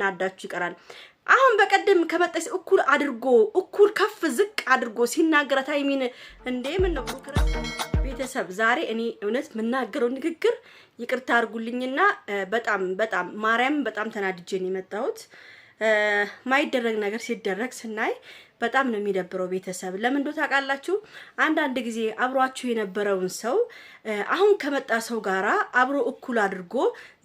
ናዳችሁ ይቀራል አሁን በቀደም ከመጣስ እኩል ከፍ ዝቅ አድርጎ ሲናገራት ሃይሚን እንዴ ምን ነው ቤተሰብ ዛሬ እኔ እውነት መናገረው ንግግር ይቅርታ አድርጉልኝና በጣም ማርያም በጣም ተናድጄ ነው የመጣሁት ማይደረግ ነገር ሲደረግ ስናይ በጣም ነው የሚደብረው ቤተሰብ ለምን ዶ ታውቃላችሁ አንድ ጊዜ አብሯችሁ የነበረውን ሰው አሁን ከመጣ ሰው ጋራ አብሮ እኩል አድርጎ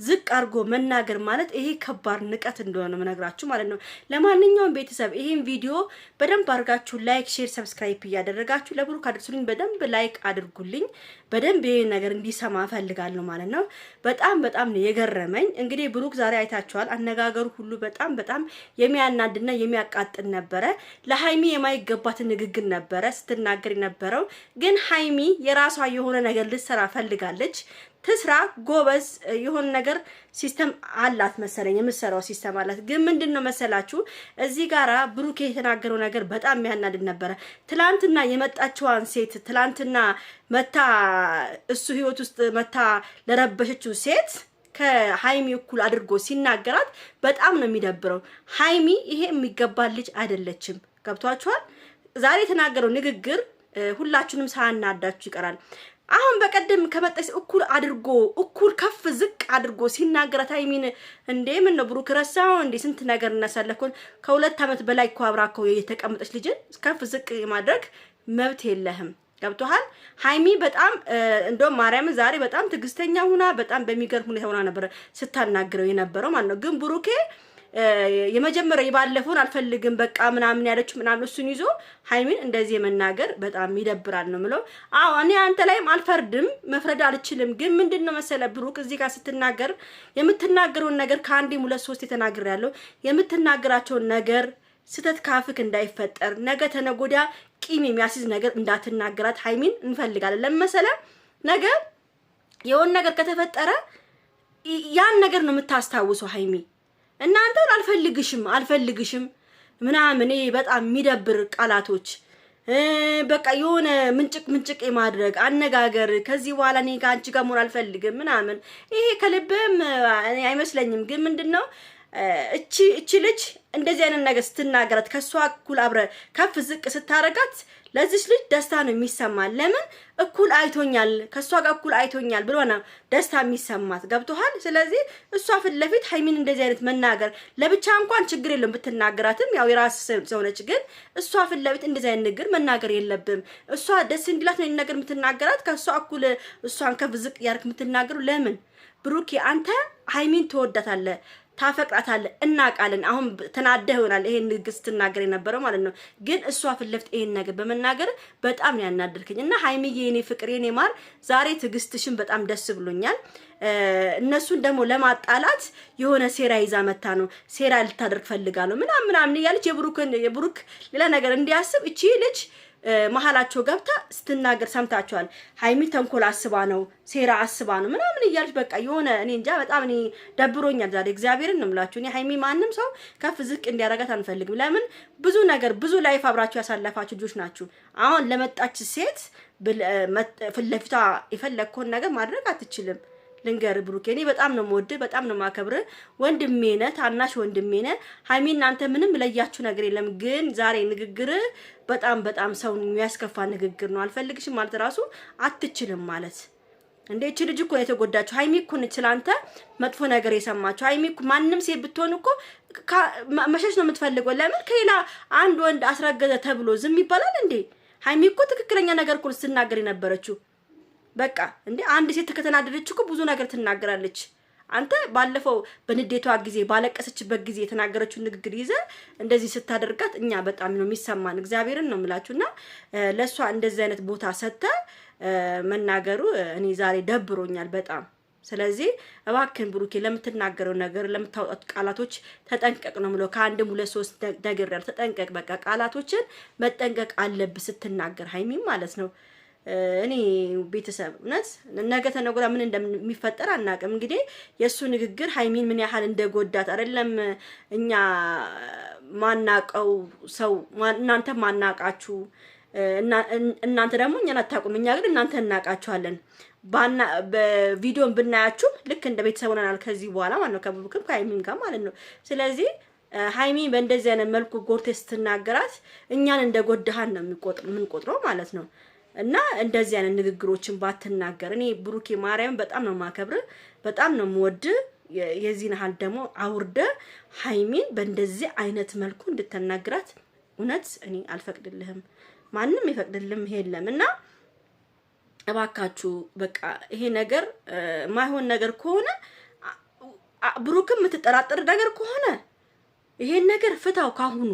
ዝቅ አድርጎ መናገር ማለት ይሄ ከባድ ንቀት እንደሆነ ነው መነግራችሁ ማለት ነው ለማንኛውም ቤተሰብ ይሄን ቪዲዮ በደንብ አድርጋችሁ ላይክ ሼር ሰብስክራይብ ያደረጋችሁ ለብሩክ አድርሱልኝ በደንብ ላይክ አድርጉልኝ በደንብ ይሄ ነገር እንዲሰማ ፈልጋለሁ ማለት ነው በጣም ነው የገረመኝ እንግዲህ ብሩክ ዛሬ አይታችኋል አነጋገሩ ሁሉ በጣም የሚያናድና የሚያቃጥል ነበር ለሃይሚ የማይገባት ንግግር ነበር ስትናገር የነበረው ግን ሃይሚ የራሷ የሆነ ነገር ልትሰራ ፈልጋለች ትስራ ጎበዝ የሆነ ነገር ሲስተም አላት መሰለኝ የምትሰራው ሲስተም አላት ግን ምንድነው መሰላችሁ እዚህ ጋራ ብሩክ የተናገረው ነገር በጣም የሚያናድድ ነበር ትላንትና የመጣችዋን ሴት ትላንትና መታ እሱ ህይወት ውስጥ መታ ለረበሸችው ሴት ከሃይሚ እኩል አድርጎ ሲናገራት በጣም ነው የሚደብረው ሃይሚ ይሄ የሚገባል ልጅ አይደለችም ገብቷችኋል ዛሬ የተናገረው ንግግር ሁላችሁንም ሳናዳችሁ ይቀራል አሁን በቀደም ከመጣስ እኩል ከፍ ዝቅ አድርጎ ሲናገራት ሃይሚን እንዴ ምን ነው ብሩክ ረሳው እንዴ ስንት ነገር እናሳለፈን ከ2 አመት በላይ እኮ አብራከው የተቀመጠች ልጅ ከፍ ዝቅ የማድረግ መብት የለህም ገብቷል ሃይሚ በጣም እንደው ማርያም ዛሬ በጣም ትግስተኛ ሆና በጣም በሚገርም ሁኔታ ሆና ነበር ስታናግረው የነበረው ማለት ነው ግን ብሩኬ የመጀመሪያ ይባለፈውን አልፈልግም በቃ ምናምን ያለች ምናምን እሱን ይዞ ሃይሚን እንደዚህ የመናገር በጣም ይደብራል ነው ምለው አዎ እኔ አንተ ላይም አልፈርድም መፍረድ አልችልም ግን ምንድነው መሰለ ብሩክ እዚህ ጋር ስትናገር የምትናገረው ነገር ከአንዴም 2-3 የተናገራለሁ የምትናገራቸው ነገር ስተት ካፍክ እንዳይፈጠር ነገ ተነጎዳ ቂም የሚያስይዝ ነገር እንዳትናገራት ሃይሚን እንፈልጋለን ለምሳሌ ነገ የሆነ ነገር ከተፈጠረ ያን ነገር ነው የምታስታውሰው ሃይሚ እናንተ አልፈልግሽም ምናምን በጣም የሚደብር ቃላቶች በቃ የሆነ ምንጭቅ የማድረግ አነጋገር ከዚህ በኋላ እኔ ጋር አንቺ ጋር መሆን አልፈልግም ምናምን ይሄ ከልብም አይመስለኝም ግን ምንድነው እቺ ልጅ እንደዚህ አይነት ነገር ስትናገራት ከሷ እኩል አብረ ከፍ ዝቅ ስታረጋት ለዚህ ልጅ ደስታ ነው የሚሰማል ለምን እኩል አይቶኛል ከሷ ጋር እኩል አይቶኛል ብሎና ደስታ የሚሰማት ገብቷል ስለዚህ እሷ ፍለፊት ሃይሚን እንደዚህ አይነት መናገር ለብቻ እንኳን ችግር የለም ብትናገራትም ያው የራስ ሰው ነች ግን እሷ ፍለፊት እንደዚህ አይነት ነገር መናገር የለብም እሷ ደስ እንዲላት ነው ነገር የምትናገራት ከሷ እኩል እሷን ከፍ ዝቅ ያርክ የምትናገሩ ለምን ብሩክ አንተ ሃይሚን ትወዳታለህ ታፈቅራታለህ እናቃለን አሁን ተናደህ ይሆናል ይሄን ንግግር ስትናገር የነበረው ማለት ነው ግን እሷ ፍለፍት ይሄን ነገር በመናገር በጣም ያናደርከኝና ሃይሚዬ የኔ ፍቅር የኔ ማር ዛሬ ትግስትሽን በጣም ደስ ብሎኛል እነሱን ደግሞ ለማጣላት የሆነ ሴራ ይዛ መታ ነው ሴራ ልታደርግ ፈልጋለሁ ምናምን እያለች የብሩክ ሌላ ነገር እንዲያስብ እቺ ልጅ መሐላቸው ገብታ ስትናገር ሰምታችኋል ሃይሚ ተንኮል አስባ ነው ሴራ አስባ ነው ምናምን እያለች በቃ የሆነ እኔ እንጃ በጣም እኔ ደብሮኛል ዛሬ እግዚአብሔርን ነው የምላችሁ እኔ ሃይሚ ማንንም ሰው ከፍ ዝቅ እንዲያረጋት አንፈልግም ለምን ብዙ ላይፍ አብራችሁ ያሳለፋችሁ ልጆች ናችሁ አሁን ለመጣች ሴት ፍለፊታ የፈለግከውን ነገር ማድረግ አትችልም ልንገር ብሩክ እኔ በጣም ነው የምወድ በጣም ነው ማከብር ወንድሜ ነህ ታናሽ ወንድሜ ነህ ሃይሚና አንተ ምንም ለያችሁ ነገር የለም ግን ዛሬ ንግግር በጣም ሰው የሚያስከፋ ንግግር ነው አልፈልግሽም ማለት ራሱ አትችልም ማለት እንዴ እቺ ልጅ እኮ የተጎዳችሁ ሃይሚ እኮ ነች ስላንተ መጥፎ ነገር የሰማችሁ ሃይሚ እኮ ማንንም ሴት ብትሆን እኮ መሸሽ ነው የምትፈልገው ለምን ከሌላ አንድ ወንድ አስረገዘ ተብሎ ዝም ይባላል እንዴ ሃይሚ እኮ ትክክለኛ ነገር እኮ ስትናገር የነበረችው በቃ እንዴ አንድ ሴት ከተናደደች እኮ ብዙ ነገር ትናገራለች አንተ ባለፈው በንዴቷ ጊዜ ባለቀሰችበት ጊዜ የተናገረችው ንግግር ይዘ እንደዚህ ስታደርጋት እኛ በጣም ነው የሚሰማን እግዚአብሔርን ነው የምላችሁና ለሷ እንደዚህ አይነት ቦታ ሰተ መናገሩ እኔ ዛሬ ደብሮኛል በጣም ስለዚህ እባክን ብሩኬ ለምትናገረው ነገር ለምታወጣት ቃላቶች ተጠንቀቅ ነው ምለው ከአንድም 2-3 ነገር ያለ ተጠንቀቅ በቃ ቃላቶችን መጠንቀቅ አለብህ ስትናገር ሃይሚ ማለት ነው እኔ ቤተሰብ እውነት ነገ ተነጎዳ ምን እንደሚፈጠር አናውቅም እንግዲህ የሱ ንግግር ሃይሚን ምን ያህል እንደጎዳት አይደለም እኛ ማናቀው ሰው እናንተ ማናቃችሁ እናንተ ደግሞ እኛን አታውቁም፣ እኛ ግን እናንተ እናውቃችኋለን። በቪዲዮን ብናያችሁ ልክ እንደ ቤተሰብ ሆነናል ከዚህ በኋላ ማለት ነው፣ ከቡቡክም ከሀይሚም ጋር ማለት ነው። ስለዚህ ሀይሚ በእንደዚህ አይነት መልኩ ጎርቴ ስትናገራት እኛን እንደጎዳሃን ነው የምንቆጥረው ማለት ነው። እና እንደዚህ አይነት ንግግሮችን ባትናገር። እኔ ብሩኬ ማርያም በጣም ነው ማከብር፣ በጣም ነው የምወድ። የዚህን ሀል ደግሞ አውርደ ሀይሚን በእንደዚህ አይነት መልኩ እንድትናገራት እውነት እኔ አልፈቅድልህም፣ ማንም ይፈቅድልም የለም። እና እባካችሁ በቃ ይሄ ነገር ማይሆን ነገር ከሆነ ብሩክም የምትጠራጠር ነገር ከሆነ ይሄን ነገር ፍታው ካሁኑ።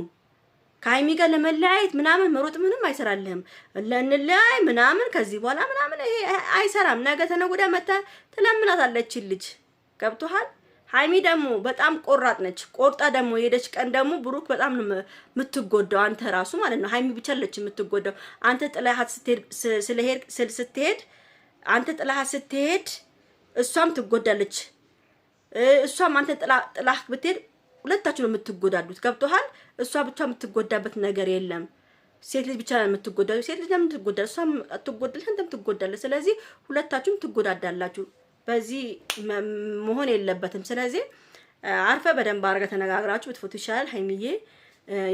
ከሀይሚ ጋር ለመለያየት ምናምን መሮጥ ምንም አይሰራልህም። ለንለያይ ምናምን ከዚህ በኋላ ምናምን ይሄ አይሰራም። ነገ ተነገ ወዲያ መታ ትለምናታለች ልጅ ገብቶሃል። ሀይሚ ደግሞ በጣም ቆራጥ ነች። ቆርጣ ደግሞ የሄደች ቀን ደግሞ ብሩክ በጣም ነው የምትጎዳው፣ አንተ ራሱ ማለት ነው። ሀይሚ ብቻ አለች የምትጎዳው። አንተ ጥላሃት ስትሄድ አንተ ጥላሃት ስትሄድ እሷም ትጎዳለች። እሷም አንተ ጥላህ ብትሄድ ሁለታችሁ ነው የምትጎዳዱት። ገብቶሃል። እሷ ብቻ የምትጎዳበት ነገር የለም። ሴት ልጅ ብቻ ነው የምትጎዳው። ሴት ልጅ ለምን ትጎዳለች? እሷም አትጎዳለች፣ አንተም ትጎዳለች። ስለዚህ ሁለታችሁም ትጎዳዳላችሁ። በዚህ መሆን የለበትም። ስለዚህ አርፈ በደንብ አድርገህ ተነጋግራችሁ ብትፈቱ ይሻላል። ሀይሚዬ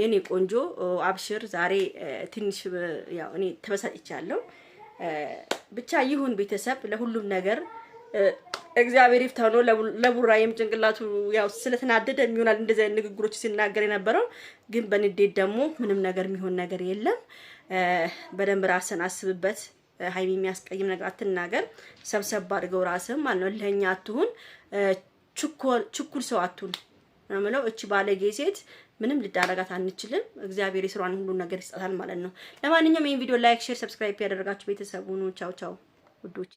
የኔ ቆንጆ አብሽር። ዛሬ ትንሽ ያው እኔ ተበሳጭቻለሁ። ብቻ ይሁን ቤተሰብ ለሁሉም ነገር እግዚአብሔር ይፍታው ነው። ለቡራዬም ጭንቅላቱ ያው ስለተናደደ የሚሆናል እንደዚህ አይነት ንግግሮች ሲናገር የነበረው። ግን በንዴት ደግሞ ምንም ነገር የሚሆን ነገር የለም። በደንብ ራስን አስብበት። ሀይሚ የሚያስቀይም ነገር አትናገር። ሰብሰብ አድርገው ራስህም ማለት ነው። ለኛ አትሁን፣ ችኩል ሰው አትሁን ነው የምለው። እቺ ባለጌ ሴት ምንም ልዳረጋት አንችልም። እግዚአብሔር የስራን ሁሉ ነገር ይስጣታል ማለት ነው። ለማንኛውም ይሄን ቪዲዮ ላይክ፣ ሼር፣ ሰብስክራይብ ያደረጋችሁ ቤተሰቡን ቻው ቻው ውዶች።